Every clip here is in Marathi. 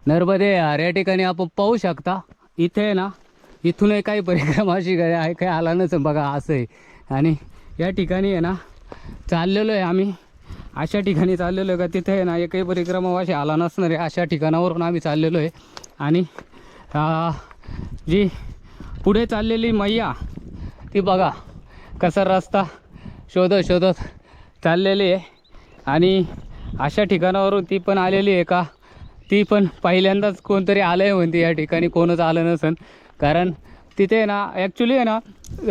नर्मदे यार या ठिकाणी आपण पाहू शकता. इथे आहे ना, इथूनही काही परिक्रमा अशी आहे काही आला नसेल बघा असं आहे. आणि या ठिकाणी आहे ना चाललेलो आहे आम्ही, अशा ठिकाणी चाललेलो आहे का तिथे आहे ना एकही परिक्रमा अशी आला नसणार आहे. अशा ठिकाणावरून आम्ही चाललेलो आहे. आणि जी पुढे चाललेली मैया ती बघा कसा रस्ता शोधत शोधत चाललेली आहे. आणि अशा ठिकाणावरून ती पण आलेली आहे का, ती पण पहिल्यांदाच कोणतरी आलं आहे म्हणते. या ठिकाणी कोणच आलं नसेल, कारण तिथे ना ॲक्च्युली आहे ना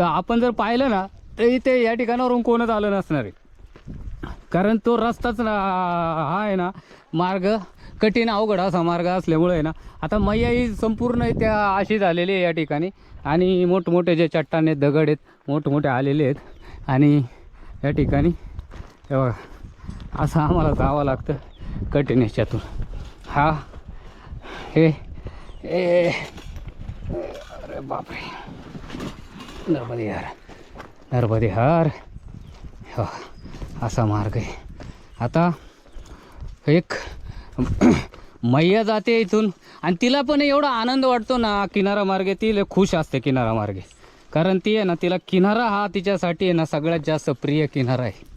आपण जर पाहिलं ना तर इथे या ठिकाणावरून कोणच आलं नसणार आहे. कारण तो रस्ताच हा आहे ना मार्ग कठीण अवघड असा मार्ग असल्यामुळे आहे ना. आता मैया ही संपूर्ण त्या अशी झालेली आहे या ठिकाणी. आणि मोठमोठे जे चट्टान आहेत दगड आहेत मोठमोठे आलेले आहेत. आणि या ठिकाणी हे बघा असं आम्हाला जावं लागतं कठीण ह्याच्यातून. हा हे अरे बापरे, नर्मदे यार नर्मदे यार. हो असा मार्ग आहे. आता एक मैया जाते इथून आणि तिला पण एवढा आनंद वाटतो ना किनारा मार्गे. ती लय खुश असते किनारा मार्गे, कारण ती आहे ना तिला किनारा हा तिच्यासाठी आहे ना सगळ्यात जास्त प्रिय किनारा आहे.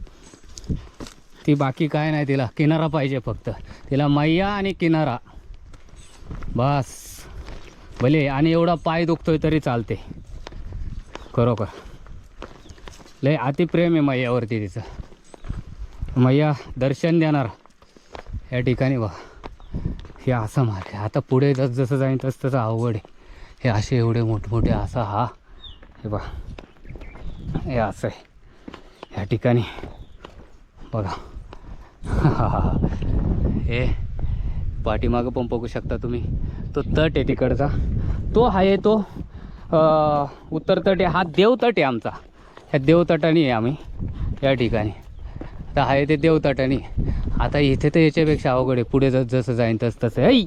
ती बाकी काय नाही, तिला किनारा पाहिजे फक्त. तिला मैया आणि किनारा बस भले. आणि एवढा पाय दुखतोय तरी चालते. खरोखर लय अतिप्रेम आहे मैयावरती तिचं. मैया दर्शन देणार या ठिकाणी बघा. हे असा मार्ग आहे. आता पुढे जसं जाईन तसं तसं अवघड आहे. हे असे एवढे मोठमोठे असा हा हे बघा हे असं आहे या ठिकाणी बघा. हे पाठीमागं पण बघू शकता तुम्ही. तो तट आहे तिकडचा, तो आहे तो उत्तर तट आहे. हा देवतट आहे आमचा. ह्या देवतटाने आहे आम्ही या ठिकाणी. तर आहे ते देवतटाने. आता इथे तर याच्यापेक्षा अवघड आहे. पुढे जसं जाईन तसं तसं ऐ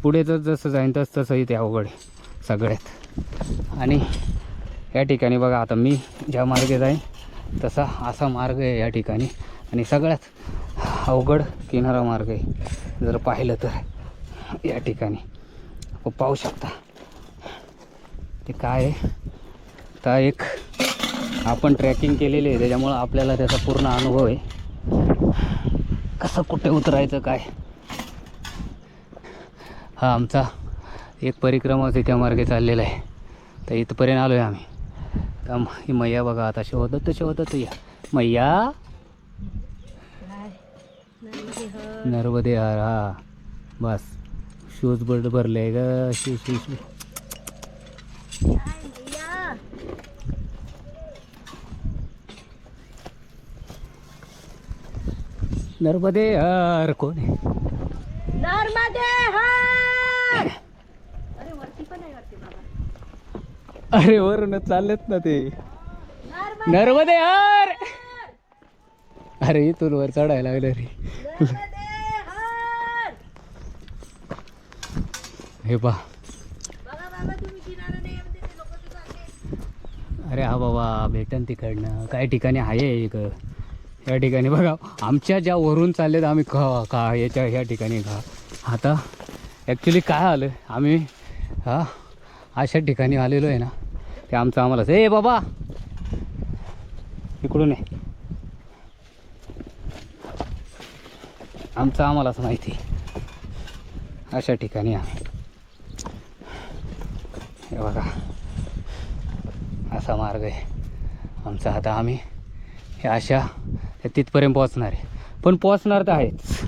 पुढे जसं जाईन तसं तसं इथे अवघड आहे सगळ्यात. आणि या ठिकाणी बघा आता मी ज्या मार्गे जाईन तसा असा मार्ग आहे या ठिकाणी. आणि सगळ्यात अवघड किनारा मार्ग आहे जर पाहिलं तर या ठिकाणी. पाहू शकता ते काय आहे. तर एक आपण ट्रॅकिंग केलेली आहे त्याच्यामुळं आपल्याला त्याचा पूर्ण अनुभव आहे कसं कुठे उतरायचं काय. हा आमचा एक परिक्रमाच त्या मार्गे चाललेला आहे. तर इथपर्यंत आलो आहे आम्ही. तर ही मैया बघा आता शोधत या मैया नर्मदे यार. हा बस शूज बर्ड भरले ग. शू शू शू नर्मदे यार. कोण आहे नर्मदे हर. अरे वरती पण आहे वरती बाबा. अरे वरूनच चाललेत ना ते नर्मदे यार. अरे इथून वर चढायला लागलं रे. नर्मदे हर. हे पा बघा बाबा तुम्ही किनारा नाही म्हणते ते लोक तिकडे. अरे हा बाबा भेटन तिकडनं काही ठिकाणी आहे एक या ठिकाणी बघा. आमच्या ज्या वरून चाललेत आम्ही का याच्या ह्या ठिकाणी का. आता ॲक्च्युली काय आलं आम्ही हा अशा ठिकाणी आलेलो आहे ना ते आमचं आम्हालाच. ए बाबा इकडून आहे आमचं आम्हालाच माहिती. अशा ठिकाणी आम्ही हे बघा असा मार्ग आहे आमचा. आता आम्ही हे अशा तिथपर्यंत पोचणार आहे. पण पोचणार तर आहेच.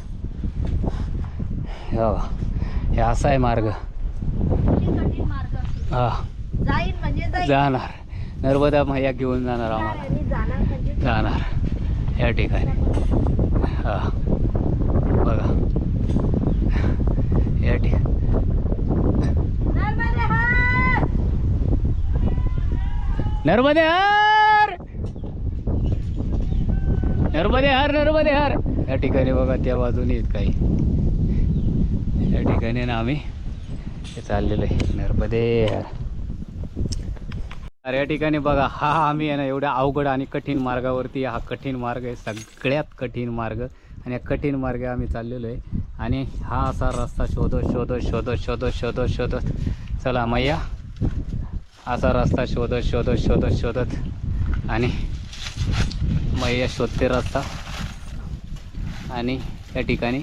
हे असा आहे मार्ग. कठीण मार्ग हा जाईन म्हणजे जाईन. जाणार नर्मदा मैया घेऊन जाणार आम्हाला. आणि जाणार म्हणजे जाणार या ठिकाणी. हा बघा या ठिकाणी नर्मदे हर. नर्मदे हर नर्मदे हर नर्मदे हर. या ठिकाणी बघा त्या बाजूने आहेत काही. या ठिकाणी ना आम्ही हे चाललेलं आहे नर्मदे हर. अरे या ठिकाणी बघा हा आम्ही आहे ना एवढ्या अवघड आणि कठीण मार्गावरती. हा कठीण मार्ग आहे सगळ्यात कठीण मार्ग. आणि या कठीण मार्गे आम्ही चाललेलो आहे. आणि हा असा रस्ता शोधत शोधत शोधत शोधत शोधत शोधत चला मैया असा रस्ता शोधत शोधत शोधत शोधत आणि मैया शोधते रस्ता आणि या ठिकाणी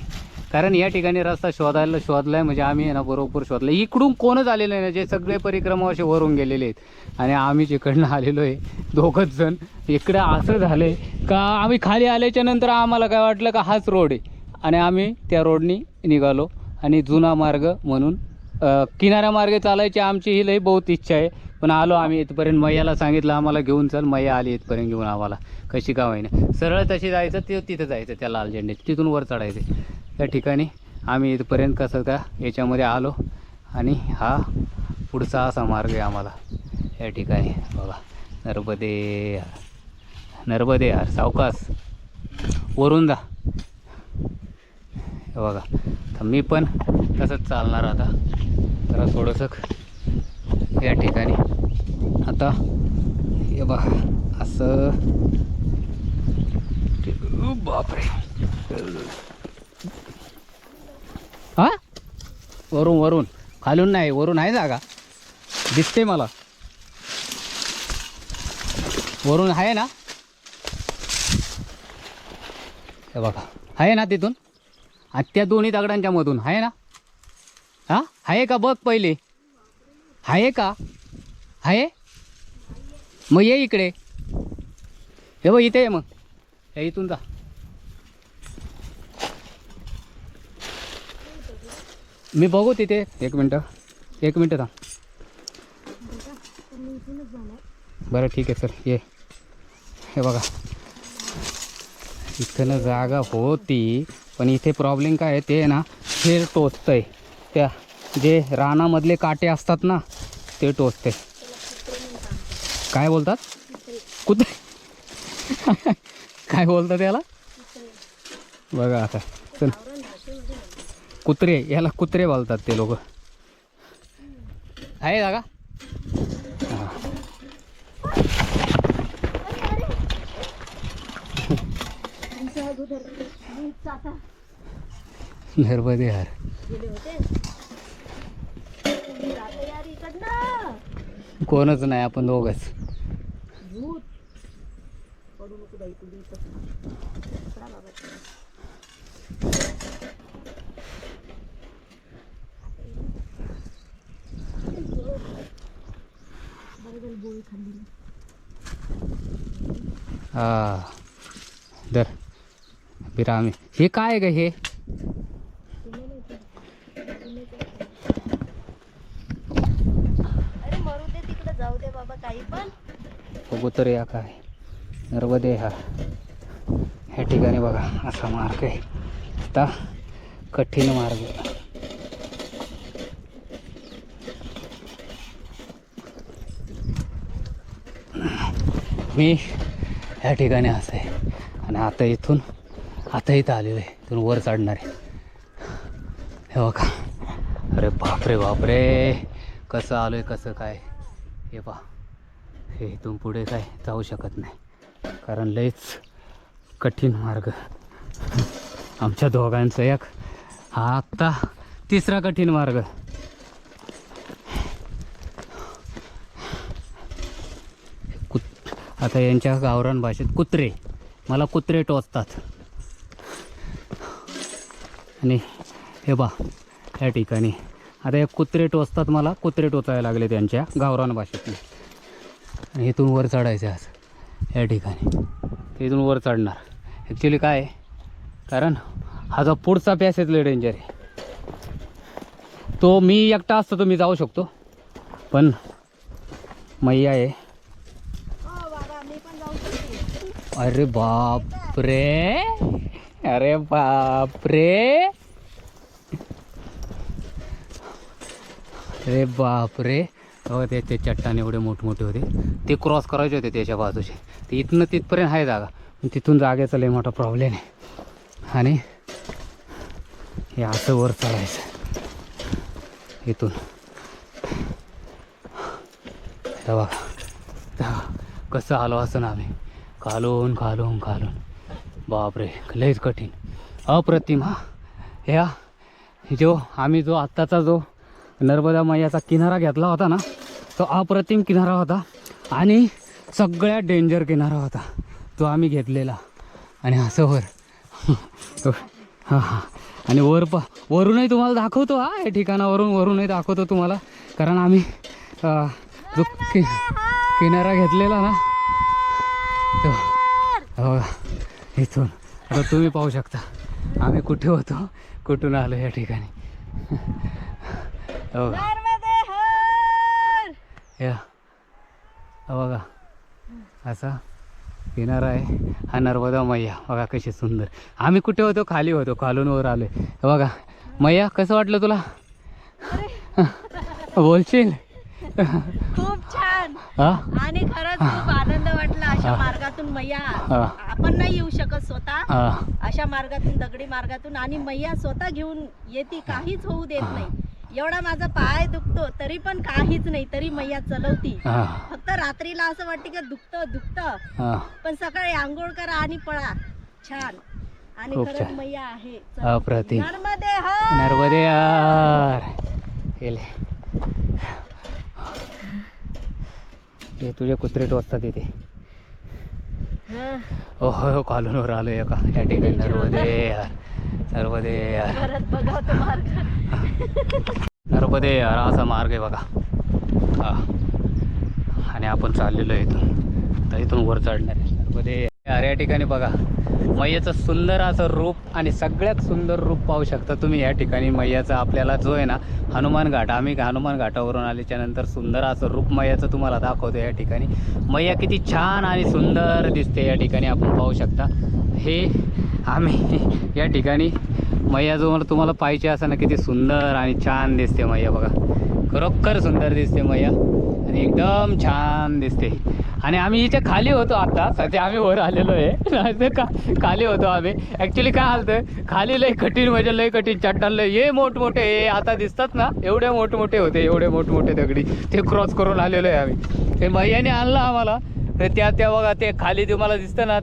कारण या ठिकाणी रस्ता शोधलाय म्हणजे आम्ही आहे ना बरोबर शोधला. इकडून कोणच आलेलं आहे ना, जे सगळे परिक्रमा असे वरून गेलेले आहेत आणि आम्ही जिकडनं आलेलो आहे दोघंच जण. इकडे असं झालं आहे का आम्ही खाली आल्याच्या नंतर आम्हाला काय वाटलं का हाच रोड आहे आणि आम्ही त्या रोडनी निघालो आणि जुना मार्ग म्हणून किनारा मार्गे चालायची आमची ही लई बहुत इच्छा आहे. पण आलो आम्ही इथपर्यंत. मैयाला सांगितलं आम्हाला घेऊन चल, मैया आली इथपर्यंत घेऊन आम्हाला कशी का होईना. सरळ तशी जायचं ते तिथं जायचं त्या लाल झेंडे तिथून वर चढायचं. त्या ठिकाणी आम्ही इथपर्यंत कसं का याच्यामध्ये आलो आणि हा पुढचा असा मार्ग आहे आम्हाला. या ठिकाणी बघा नर्मदे नर्मदे यार सावकाश वरून जा. हे बघा तर मी पण तसंच चालणार आता जरा थोडंसं या ठिकाणी. आता हे बघा असं बापरे हा वरून वरून खालून नाही वरून आहे जागा दिसते मला वरून आहे ना. हे बघा आहे ना तिथून आणि त्या दोन्ही दगडांच्या मधून आहे ना. हा आहे का बघ पहिले आहे का आहे मग ये इकडे. हे बघ इथे आहे मग हे इथून जा. मी बघू तिथे एक मिनटं थांब. बरं ठीक आहे सर ये. हे बघा इथं जागा होती पण इथे प्रॉब्लेम काय आहे ते ना हे टोचतंय त्या जे रानामधले काटे असतात ना ते टोचते. काय बोलतात कुत्रे काय बोलतात त्याला बघा आता चल. कुत्रे याला कुत्रे बोलतात ते लोक. आहे जागा नर्मदे यार. कोणच नाही आपण दोघच. हा दर बिरामी हे काय ग हे जाऊ दे बाबा काही पण बघू तर या काय नर्मदे हा. ह्या ठिकाणी बघा असा मार्ग आहे आता कठीण मार्ग. मी ह्या ठिकाणी असं आहे आणि आता इथं आलेलो आहे. इथून वर चढणार आहे. हे बघा अरे बापरे बापरे कसं आलो आहे कसं काय. हे पहा हे इथून पुढे काय जाऊ शकत नाही कारण लयच कठीण मार्ग. आमच्या दोघांचा एक हा आत्ता तिसरा कठीण मार्ग. आता यांच्या गावरान भाषेत कुत्रे मला कुत्रे टोचतात आणि हे बा या ठिकाणी आता एक कुत्रे टोचतात मला. कुत्रे टोचायला लागले त्यांच्या गावरान भाषेतले आणि इथून वर चढायचं आज या ठिकाणी. इथून वर चढणार ॲक्च्युली काय आहे कारण हा जो पुढचा पॅसेज लय डेंजर आहे. तो मी एकटा असतो तो मी जाऊ शकतो पण मैया आहे. अरे बाप रे अरे बाप रे अरे बाप रे. हो ते चट्टान एवढे मोठमोठे होते ते क्रॉस करायचे होते त्याच्या बाजूचे. ते इथनं तिथपर्यंत आहे जागा पण तिथून जागेचा लय मोठा प्रॉब्लेम आहे आणि हे असं वर चढायचं इथून. हे बघा कसं आलो असं ना आम्ही खालून खालून खालून. बापरे लयच कठीण अप्रतिम. हा ह्या आम्ही जो आत्ताचा जो नर्मदा मैयाचा किनारा घेतला होता ना, तो अप्रतिम किनारा होता आणि सगळ्यात डेंजर किनारा होता तो आम्ही घेतलेला. आणि असं वर हां हां आणि वरूनही तुम्हाला दाखवतो. या ठिकाणावरूनही दाखवतो तुम्हाला, कारण आम्ही जो किनारा घेतलेला ना तो बघा इथून. आता तुम्ही पाहू शकता आम्ही कुठे होतो, कुठून आलो या ठिकाणी. या बघा असा किनारा आहे हा नर्मदा मैया. बघा कशी सुंदर. आम्ही कुठे होतो, खाली होतो, खालून वर आलोय. बघा मैया कसं वाटलं तुला? बोलशील? खूप छान. हा आणि खरंच खूप आनंद वाटला. अशा मार्गातून मैया आपण नाही येऊ शकत स्वतः. हा अशा मार्गातून, दगडी मार्गातून, आणि मैया स्वतः घेऊन येते, काहीच होऊ देत नाही. एवढा माझा पाय दुखतो तरी पण काहीच नाही, तरी मैया चलवती. हा फक्त रात्रीला असं वाटतं की दुखतं, हा पण सकाळी आंघोळ करा आणि पळा. छान. आणि खूप खरंच छान. मैया आहे. अप्रतिम. नर्मदे हर. नर्मदे यार. गेले ते तुझे कुत्रे टोचतात इथे. हो खालून वर आलो एका या ठिकाणी. नर्मदे यार, नर्मदे यार, परत बघा तो मार्ग. नर्मदे यार असा मार्ग आहे बघा. हा आणि आपण चाललेलो आहे इथून. तर इथून वर चढणार आहे. नर्मदे यार या ठिकाणी बघा मैयाचं सुंदर असं रूप, आणि सगळ्यात सुंदर रूप पाहू शकता तुम्ही या ठिकाणी मैयाचं. आपल्याला जो आहे ना हनुमान घाट, आम्ही हनुमान घाटावरून आल्याच्या नंतर सुंदर असं रूप मैयाचं तुम्हाला दाखवतो या ठिकाणी. मैया किती छान आणि सुंदर दिसते या ठिकाणी आपण पाहू शकता. हे आम्ही या ठिकाणी मैया जो मला तुम्हाला पाहिजे असं ना, किती सुंदर आणि छान दिसते मैया. बघा खरोखर सुंदर दिसते मैया आणि एकदम छान दिसते. आणि आम्ही इथे खाली होतो आता सध्या, आम्ही वर आलेलो आहे. खाली होतो आम्ही. ॲक्च्युली काय आलतं खाली लय कठीण, म्हणजे लय कठीण चट्टान, लय हे मोठमोठे हे आता दिसतात ना, एवढे मोठमोठे होते, एवढे मोठमोठे दगडी. ते क्रॉस करून आलेलो आहे आम्ही. ते मैयाने आणलं आम्हाला. तर त्या बघा ते खाली तुम्हाला दिसतं ना,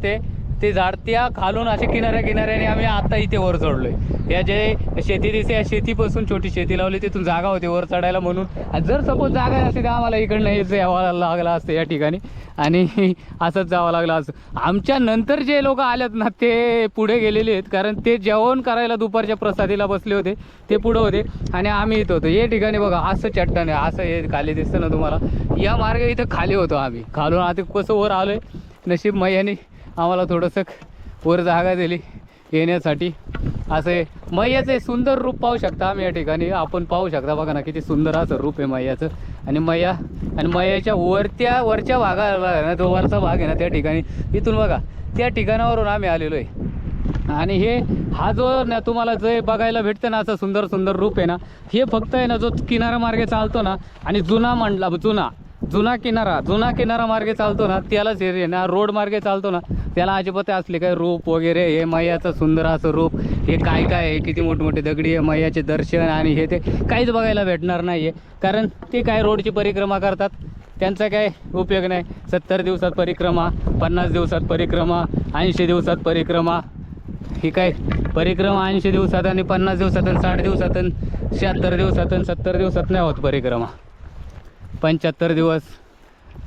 ते झाड त्या खालून असे किनाऱ्याने आम्ही आता इथे वर चढलोय. या जे शेती दिसते या शेतीपासून छोटी शेती लावली, तिथून जागा होती वर चढायला म्हणून. आणि जर सपोज जागा नसते तर आम्हाला इकडनं यावं लागलं असतं या ठिकाणी, आणि असंच जावं लागलं असं. आमच्या नंतर जे लोक आलेत ना ते पुढे गेलेले आहेत, कारण ते जेवण करायला दुपारच्या प्रसादीला बसले होते, ते पुढं होते आणि आम्ही इथं होतो. या ठिकाणी बघा असं चट्टान आहे, असं हे खाली दिसतं ना तुम्हाला. या मार्गे इथं खाली होतो आम्ही. खालून आता कसं वर आलोय. नशीब मैयाने आम्हाला थोडंसं वर जागा दिली येण्यासाठी. असं आहे मैयाचं सुंदर रूप पाहू शकता आम्ही या ठिकाणी. आपण पाहू शकता बघा ना किती सुंदर असं रूप आहे मैयाचं. आणि मैयाच्या वरच्या भागाला ना, जो वरचा भाग आहे ना त्या ठिकाणी, इथून बघा त्या ठिकाणावरून आम्ही आलेलो आहे. आणि हा जो ना तुम्हाला जे बघायला भेटतं ना असं सुंदर सुंदर रूप आहे ना, हे फक्त आहे ना जो किनारा मार्गे चालतो ना, आणि जुना किनारा मार्गे चालतो ना, त्यालाच हे ना रोड मार्गे चालतो ना, त्याला अजिबात असले काय रूप वगैरे, हे मैयाचं सुंदर असं रूप, हे काय आहे, किती मोठमोठे दगडी आहे, मैयाचे दर्शन आणि हे ते काहीच बघायला भेटणार नाही आहे. कारण ते काय रोडची परिक्रमा करतात, त्यांचा काय उपयोग नाही. 70 दिवसात परिक्रमा, 50 दिवसात परिक्रमा, 80 दिवसात परिक्रमा. ही काय परिक्रमा 80 दिवसात आणि 50 दिवसात आणि 60 दिवसात आणि 76 दिवसात आणि 70 दिवसात नाही होत परिक्रमा. 75 दिवस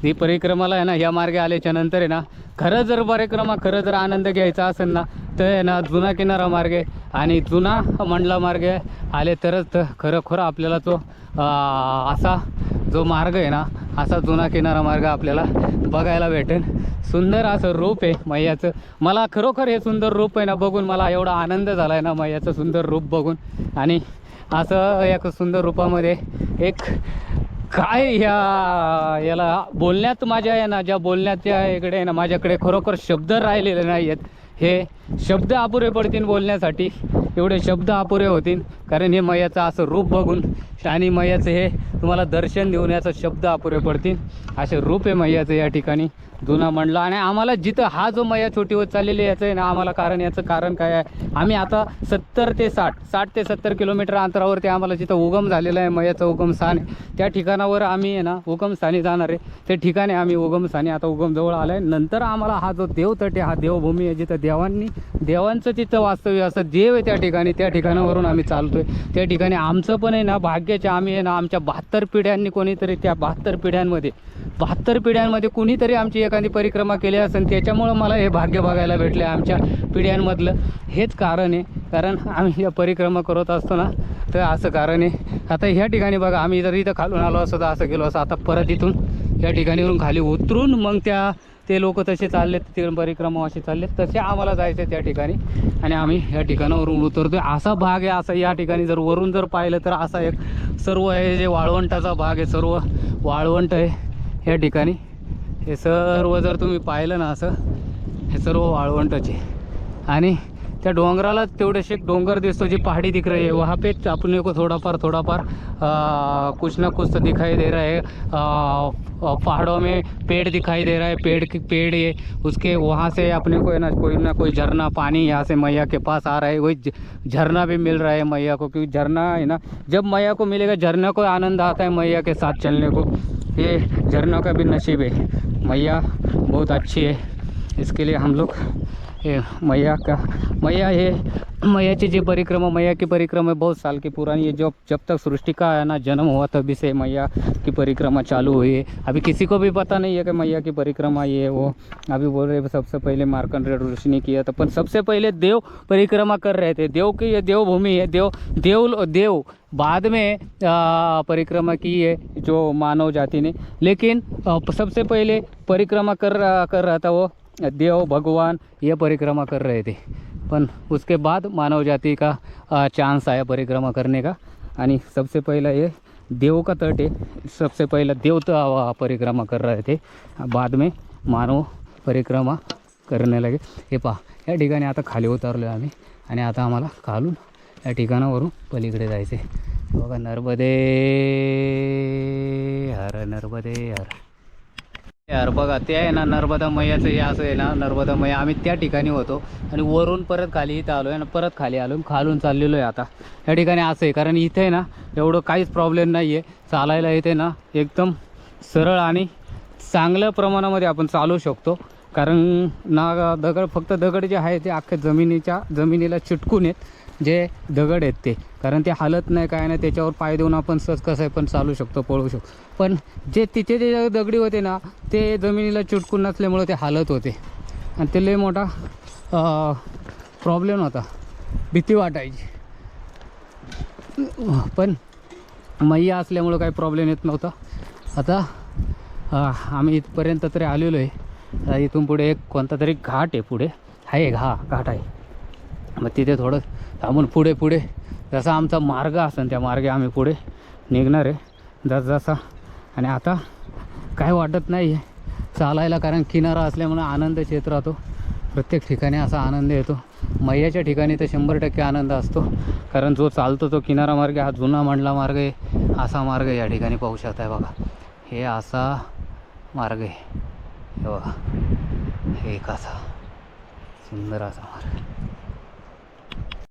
ही परिक्रमाला आहे ना. या मार्गे आल्याच्या नंतर आहे ना, खरं जर आनंद घ्यायचा असेल ना, तर आहे ना जुना किनारा मार्गे आणि जुना मंडला मार्गे आले तरच खरोखर आपल्याला तो असा जो मार्ग आहे ना, असा जुना किनारा मार्ग आपल्याला बघायला भेटेल. सुंदर असं रूप आहे मैयाचं. मला खरोखर हे सुंदर रूप आहे ना बघून मला एवढा आनंद झाला आहे ना मैयाचं सुंदर रूप बघून. आणि असं एक सुंदर रूपामध्ये एक काय याला बोलण्यात माझ्या आहे ना, ज्या बोलण्याच्या इकडे आहे ना, माझ्याकडे खरोखर शब्द राहिलेले नाही आहेत. हे शब्द अपुरे पडतील बोलण्यासाठी, एवढे शब्द अपुरे होतील, कारण हे मैयाचं असं रूप बघून आणि मैयाचं हे तुम्हाला दर्शन देऊन याचा शब्द अपुरे पडतील. असे रूप आहे मैयाचं या ठिकाणी जुना मंडला. आणि आम्हाला जिथं हा जो मैया छोटी होत चाललेली याचं आहे ना आम्हाला याचं कारण काय आहे, आम्ही आता 60 ते 70 किलोमीटर अंतरावरती आम्हाला जिथं उगम झालेला आहे मैयाचं उगमस्थान आहे, त्या ठिकाणावर आम्ही आहे ना उगमस्थानी जाणार आहे. त्या ठिकाणी आम्ही उगमस्थानी आता उगमजवळ आलं आहे. नंतर आम्हाला हा जो देवतट आहे, हा देवभूमी आहे जिथं देवांचं तिथं वास्तव्य असं देव आहे त्या ठिकाणावरून आम्ही चालतोय. त्या ठिकाणी आमचं पण आहे ना भाग्याचे, आम्ही आहे ना आमच्या 72 पिढ्यांनी कोणीतरी त्या 72 पिढ्यांमध्ये कुणीतरी आमची एखादी परिक्रमा केली असेल, त्याच्यामुळं मला हे भाग्य बघायला भेटले. आमच्या पिढ्यांमधलं हेच कारण आहे. कारण आम्ही या परिक्रमा करत असतो ना, तर असं कारण आहे. आता ह्या ठिकाणी बघा, आम्ही जर इथं खालून आलो असतो तर असं गेलो असं, आता परत इथून या ठिकाणीवरून खाली उतरून मग ते लोक तसे चाललेत, ते परिक्रमा असे चाललेत, तसे आम्हाला जायचं त्या ठिकाणी. आणि आम्ही या ठिकाणावरून उतरतोय. असा भाग आहे, असं या ठिकाणी जर वरून जर पाहिलं तर असा एक सर्व आहे जे वाळवंटाचा भाग आहे, सर्व वाळवंट आहे या ठिकाणी. हे सर्व जर तुम्ही पाहिलं ना असं, हे सर्व वाळवंटाचे. आणि त्या डोंगराला तेवढेसे एक डोंगर दिसतो, जी पहाड़ी दिख रही है, वहाँ पे अपने को थोड़ा पार कुछ ना कुछ तो दिखाई दे रहा है. पहाड़ों में पेड़ दिखाई दे रहा है, पेड़ ये उसके वहाँ से अपने को है ना कोई झरना पानी यहाँ से मैया के पास आ रहा है. वही झरना भी मिल रहा है मैया को, क्योंकि झरना है ना, जब मैया को मिलेगा झरना को आनंद आता है मैया के साथ चलने को. ये झरना का भी नसीब है. मैया बहुत अच्छी है, इसके लिए हम लोग मैया की परिक्रमा बहुत साल की पुरानी है. जब तक सृष्टि का है ना जन्म हुआ तभी से मैया की परिक्रमा चालू हुई है. अभी किसी को भी पता नहीं है कि मैया की परिक्रमा ये है वो. अभी बोल रहे सबसे पहले मार्कंडेय ऋषि ने किया था, पर सबसे पहले देव परिक्रमा कर रहे थे. देव की ये देवभूमि है, देव बाद में परिक्रमा की है जो मानव जाति ने. लेकिन सबसे पहले परिक्रमा कर रहा था वो देव भगवान, ये परिक्रमा कर रहे थे. पण उसके बाद मानव जाति का चांस आया परिक्रमा करने का. आणि सबसे पहला ये देव का तट है, सबसे पहला देव तो परिक्रमा कर रहे थे, बाद में मानव परिक्रमा करने लगे. हे पहा, या ठिकाणी आता खाली उतरलो आम्ही. आणि आता आम्हाला खालून या ठिकाणावरून पलीकडे जायचं आहे. बघा, नर्मदे हर यार. बघा ते आहे ना नर्मदा मैयाचं हे असं आहे ना, नर्मदा मैया. आम्ही त्या ठिकाणी होतो आणि वरून परत खाली इथं आलो आहे ना, परत खाली आलो, खालून चाललेलो आहे आता. या ठिकाणी असं आहे, कारण इथे ना एवढं काहीच प्रॉब्लेम नाही आहे चालायला. इथे ना एकदम सरळ आणि चांगल्या प्रमाणामध्ये आपण चालू शकतो. कारण ना फक्त दगड जे आहे ते अख्ख्या जमिनीला चिटकून आहेत, जे दगड आहेत ते. कारण ते हालत नाही काय नाही, त्याच्यावर पाय देऊन आपण सहज कसं पण चालू शकतो, पळू शकतो. पण जे तिथे जे दगडी होते ना, ते जमिनीला चिटकून नसल्यामुळे ते हालत होते. आणि ते लय मोठा प्रॉब्लेम होता, भीती वाटायची. पण मैया असल्यामुळं काही प्रॉब्लेम येत नव्हता. आता आम्ही इथपर्यंत तरी आलेलो आहे. इथून पुढे एक कोणता तरी घाट आहे, पुढे आहे घाट आहे. मग तिथे थोडं थांबून पुढे जसा आमचा मार्ग असेल त्या मार्गे आम्ही पुढे निघणार आहे जसा. आणि आता काय वाटत नाही आहे चालायला, कारण किनारा असल्यामुळे आनंदच येत राहतो. प्रत्येक ठिकाणी असा आनंद येतो. मैयाच्या ठिकाणी तर 100% आनंद असतो, कारण जो चालतो तो किनारा मार्ग हा जुना मंडला मार्ग आहे. असा मार्ग या ठिकाणी पाहू शकताय बघा, हे असा मार्ग आहे. हे बघा, हे एक असा सुंदर असा मार्ग.